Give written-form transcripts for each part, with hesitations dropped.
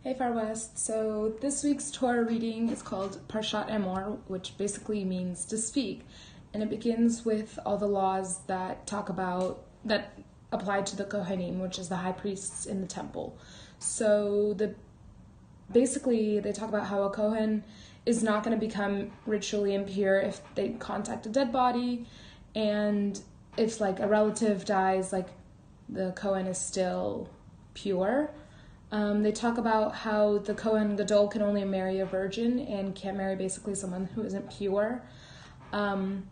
Hey Far West. So this week's Torah reading is called Parshat Emor, which basically means to speak. And it begins with all the laws that apply to the Kohanim, which is the high priests in the temple. So basically they talk about how a Kohen is not going to become ritually impure if they contact a dead body, and if like a relative dies, like the Kohen is still pure. They talk about how the Kohen Gadol can only marry a virgin and can't marry basically someone who isn't pure. And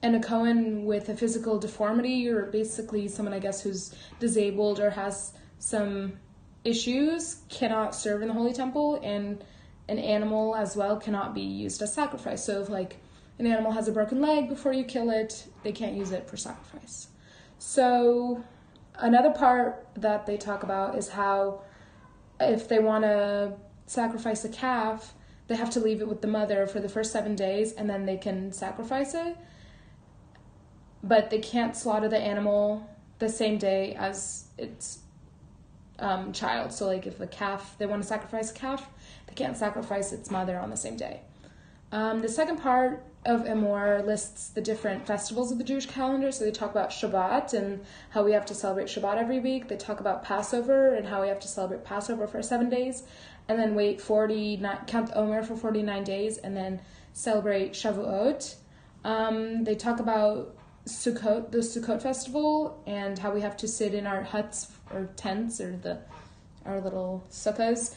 a Kohen with a physical deformity, or basically someone, I guess, who's disabled or has some issues, cannot serve in the Holy Temple, and an animal as well cannot be used as sacrifice. So if like an animal has a broken leg, before you kill it, they can't use it for sacrifice. So another part that they talk about is how if they want to sacrifice a calf, they have to leave it with the mother for the first 7 days, and then they can sacrifice it. But they can't slaughter the animal the same day as its child. So like if they want to sacrifice a calf, they can't sacrifice its mother on the same day. The second part of Emor lists the different festivals of the Jewish calendar. So they talk about Shabbat and how we have to celebrate Shabbat every week. They talk about Passover and how we have to celebrate Passover for 7 days, and then count Omer for 49 days, and then celebrate Shavuot. They talk about Sukkot, the Sukkot festival, and how we have to sit in our huts or tents or our little sukkahs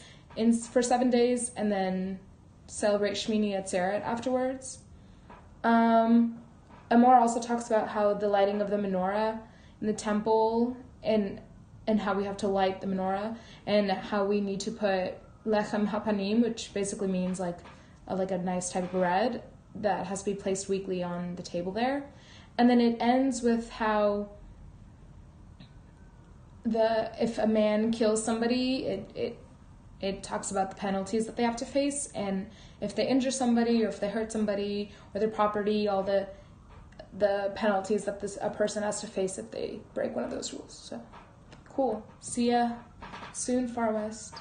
for 7 days, and then celebrate Shmini Atzeret afterwards. Emor also talks about how the lighting of the menorah in the temple, and how we have to light the menorah, and how we need to put lechem hapanim, which basically means like a nice type of bread that has to be placed weekly on the table there. And then it ends with how if a man kills somebody, it talks about the penalties that they have to face, and if they injure somebody or if they hurt somebody or their property, all the penalties that a person has to face if they break one of those rules. So, cool. See ya soon, Far West.